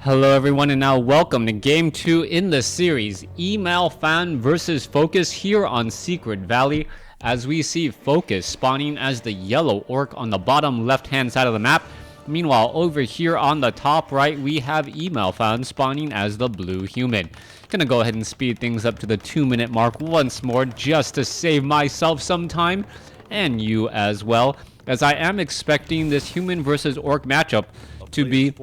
Hello everyone, and now welcome to game 2 in the series, EmalFan versus Focus here on Secret Valley, as we see Focus spawning as the yellow orc on the bottom left hand side of the map. Meanwhile, over here on the top right, we have EmalFan spawning as the blue human. Gonna go ahead and speed things up to the 2-minute mark once more, just to save myself some time, and you as well, as I am expecting this human versus orc matchup to be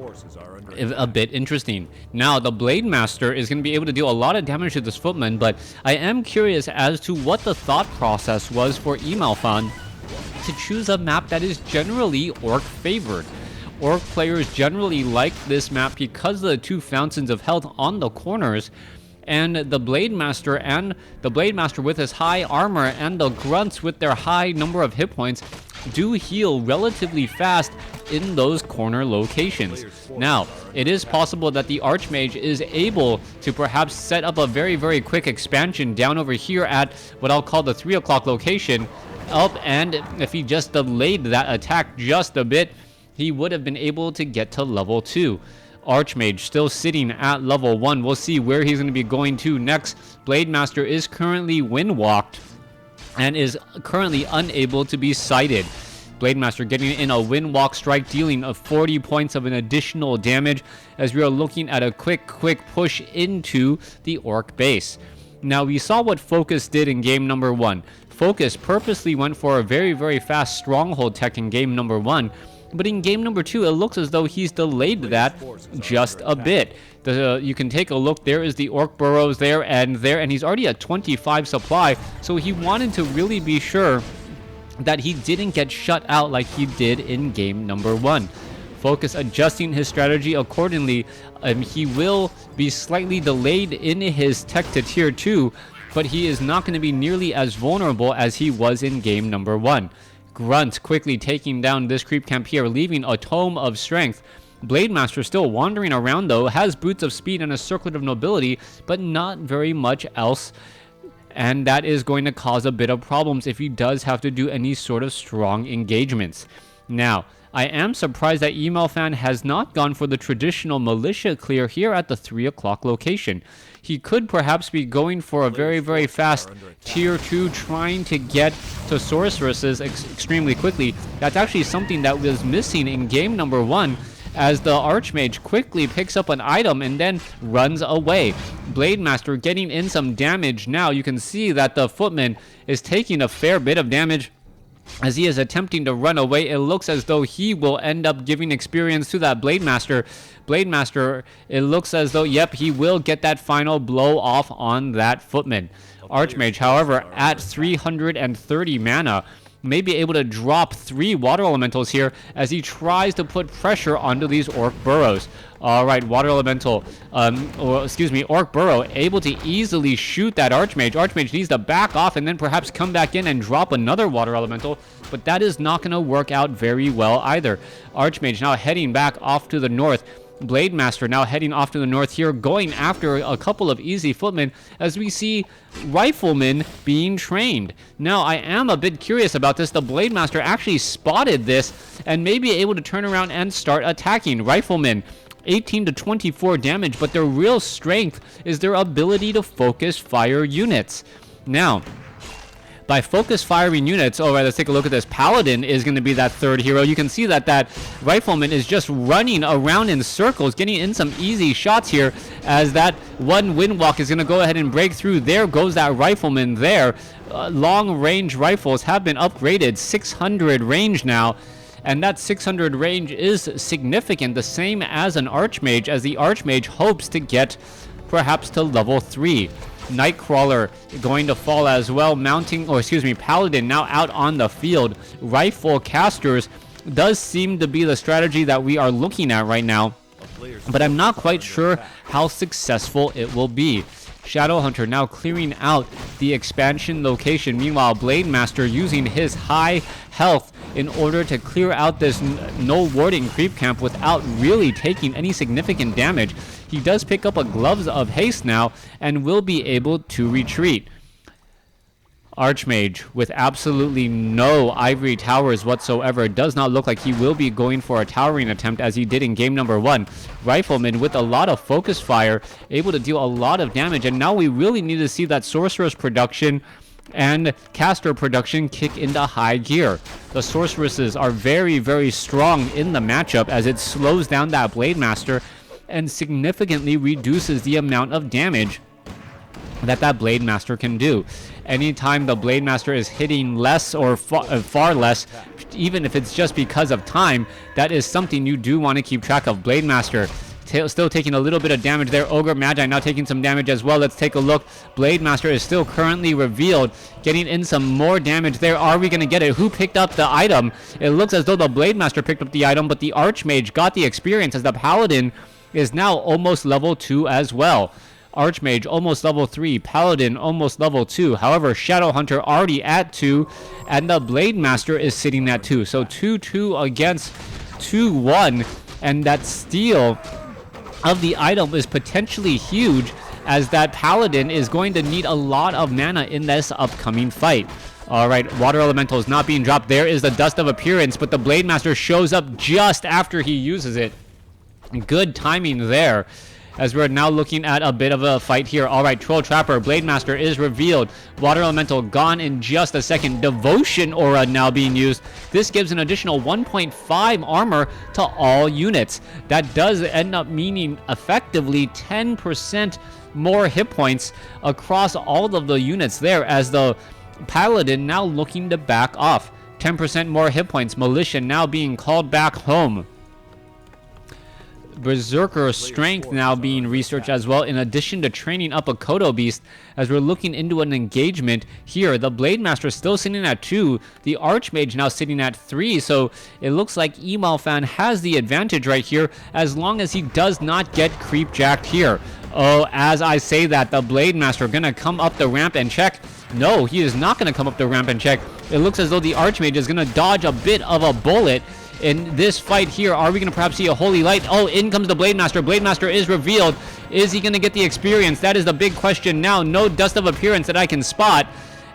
a bit interesting. Now, the Blade Master is going to be able to deal a lot of damage to this footman, but I am curious as to what the thought process was for EmalFan to choose a map that is generally orc favored. Orc players generally like this map because of the two fountains of health on the corners, and the Blade Master with his high armor and the grunts with their high number of hit points do heal relatively fast in those corner locations. Now, it is possible that the Archmage is able to perhaps set up a very quick expansion down over here at what I'll call the 3 o'clock location up, and if he just delayed that attack just a bit, he would have been able to get to level 2. Archmage still sitting at level 1. We'll see where he's going to be going to next. Blade Master is currently wind-walked and is currently unable to be sighted. Blade Master getting in a wind-walk strike, dealing of 40 points of an additional damage, as we are looking at a quick push into the orc base. Now, we saw what Focus did in game number 1. Focus purposely went for a very fast stronghold tech in game number 1, but in game number 2, it looks as though he's delayed that just a bit. You can take a look. There is the orc burrows there, and he's already at 25 supply, so he wanted to really be sure that he didn't get shut out like he did in game number 1. Focus adjusting his strategy accordingly. He will be slightly delayed in his tech to tier 2, but he is not going to be nearly as vulnerable as he was in game number 1. Grunt quickly taking down this creep camp here, leaving a tome of strength. Blade Master still wandering around though, has boots of speed and a circlet of nobility, but not very much else, and that is going to cause a bit of problems if he does have to do any sort of strong engagements. Now, I am surprised that EmalFan has not gone for the traditional militia clear here at the 3 o'clock location. He could perhaps be going for a very fast tier 2, trying to get to sorceresses extremely quickly. That's actually something that was missing in game number 1, as the Archmage quickly picks up an item and then runs away. Blade Master getting in some damage now. You can see that the footman is taking a fair bit of damage as he is attempting to run away. It looks as though he will end up giving experience to that Blade Master. Blade Master, it looks as though, yep, he will get that final blow off on that footman. Archmage, however, at 330 mana, may be able to drop 3 water elementals here as he tries to put pressure onto these orc burrows. Alright, water elemental, orc burrow, able to easily shoot that Archmage. Archmage needs to back off and then perhaps come back in and drop another water elemental, but that is not going to work out very well either. Archmage now heading back off to the north. Blade Master now heading off to the north here, going after a couple of easy footmen as we see riflemen being trained. Now, I am a bit curious about this. The Blade Master actually spotted this and may be able to turn around and start attacking. Riflemen, 18 to 24 damage, but their real strength is their ability to focus fire units. Now, by focus firing units, alright, let's take a look at this. Paladin is going to be that third hero. You can see that rifleman is just running around in circles, getting in some easy shots here, as that one windwalk is going to go ahead and break through. There goes that rifleman there. Long-range rifles have been upgraded, 600 range now, and that 600 range is significant, the same as an Archmage, as the Archmage hopes to get perhaps to level 3. Nightcrawler going to fall as well, Paladin now out on the field. Rifle casters does seem to be the strategy that we are looking at right now, but I'm not quite sure how successful it will be. Shadowhunter now clearing out the expansion location. Meanwhile, Blade Master using his high health in order to clear out this no warding creep camp without really taking any significant damage. He does pick up a Gloves of Haste now and will be able to retreat. Archmage with absolutely no ivory towers whatsoever. It does not look like he will be going for a towering attempt as he did in game number 1. Rifleman with a lot of focus fire, able to deal a lot of damage, and now we really need to see that Sorceress production and caster production kick into high gear. The sorceresses are very, very strong in the matchup as it slows down that Blade Master and significantly reduces the amount of damage that Blade Master can do. Anytime the Blade Master is hitting less or far less, even if it's just because of time, that is something you do want to keep track of. Blade Master still taking a little bit of damage there. Ogre Magi now taking some damage as well. Let's take a look. Blade Master is still currently revealed, getting in some more damage there. Are we going to get it? Who picked up the item? It looks as though the Blade Master picked up the item, but the Archmage got the experience as the Paladin is now almost level 2 as well. Archmage almost level 3, Paladin almost level 2. However, Shadowhunter already at 2, and the Blade Master is sitting at 2. So 2-2 against 2-1, and that steal of the item is potentially huge, as that Paladin is going to need a lot of mana in this upcoming fight. Alright, Water Elemental is not being dropped. There is the Dust of Appearance, but the Blade Master shows up just after he uses it. Good timing there, as we're now looking at a bit of a fight here. Alright, Troll Trapper, Blade Master is revealed. Water Elemental gone in just a second. Devotion Aura now being used. This gives an additional 1.5 armor to all units. That does end up meaning effectively 10% more hit points across all of the units there, as the Paladin now looking to back off. 10% more hit points. Militia now being called back home. Berserker Strength now being researched as well, in addition to training up a Kodo Beast, as we're looking into an engagement here. The Blade Master still sitting at 2, the Archmage now sitting at 3, so it looks like EmalFan has the advantage right here, as long as he does not get creep jacked here. Oh, as I say that, the Blade Master gonna come up the ramp and check. No, he is not gonna come up the ramp and check. It looks as though the Archmage is gonna dodge a bit of a bullet in this fight here. Are we going to perhaps see a Holy Light? Oh, in comes the Blade Master. Blade Master is revealed. Is he going to get the experience? That is the big question now. No Dust of Appearance that I can spot.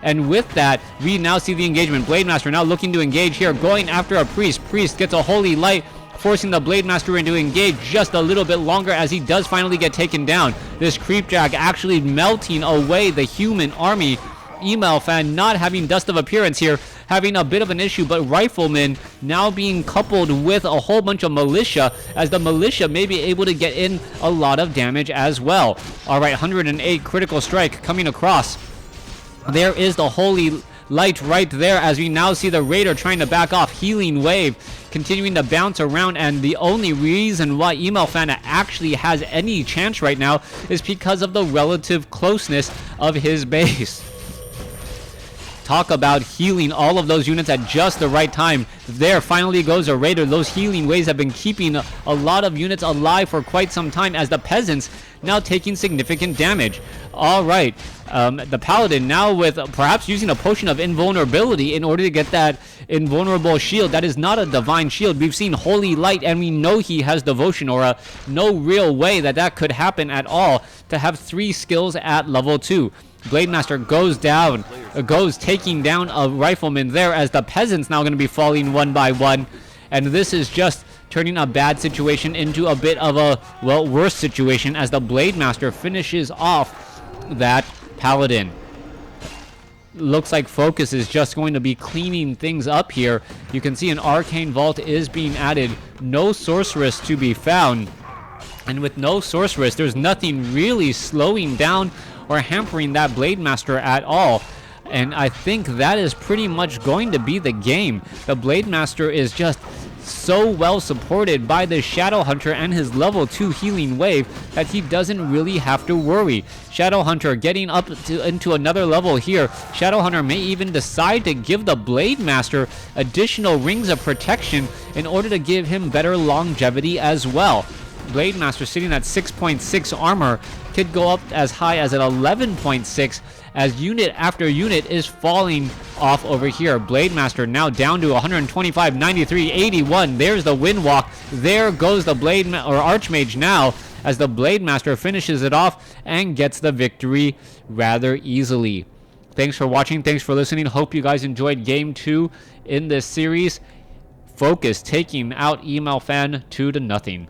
And with that, we now see the engagement. Blade Master now looking to engage here, going after a Priest. Priest gets a Holy Light, forcing the Blade Master into engage just a little bit longer, as he does finally get taken down. This Creepjack actually melting away the human army. EmalFan not having Dust of Appearance here, having a bit of an issue, but Rifleman now being coupled with a whole bunch of Militia, as the Militia may be able to get in a lot of damage as well. Alright, 108 critical strike coming across. There is the Holy Light right there, as we now see the Raider trying to back off. Healing Wave continuing to bounce around, and the only reason why EmalFan actually has any chance right now is because of the relative closeness of his base. Talk about healing all of those units at just the right time. There finally goes a Raider. Those healing waves have been keeping a lot of units alive for quite some time, as the Peasants now taking significant damage. Alright, the Paladin now with perhaps using a potion of invulnerability in order to get that invulnerable shield. That is not a divine shield. We've seen Holy Light, and we know he has Devotion Aura. No real way that could happen at all to have 3 skills at level 2. Blade Master goes down, taking down a Rifleman there, as the Peasants now going to be falling one by one. And this is just turning a bad situation into a bit of a, well, worse situation, as the Blade Master finishes off that Paladin. Looks like Focus is just going to be cleaning things up here. You can see an Arcane Vault is being added. No Sorceress to be found. And with no Sorceress, there's nothing really slowing down or hampering that Blade Master at all. And I think that is pretty much going to be the game. The Blade Master is just so well supported by the Shadowhunter and his level 2 healing wave that he doesn't really have to worry. Shadowhunter getting up into another level here. Shadowhunter may even decide to give the Blade Master additional rings of protection in order to give him better longevity as well. Blade Master sitting at 6.6 armor, could go up as high as at 11.6, as unit after unit is falling off over here. Blade Master now down to 125, 93, 81. There's the Windwalk. There goes the Archmage now, as the Blade Master finishes it off and gets the victory rather easily. Thanks for watching. Thanks for listening. Hope you guys enjoyed game 2 in this series. Focus taking out EmalFan 2-0.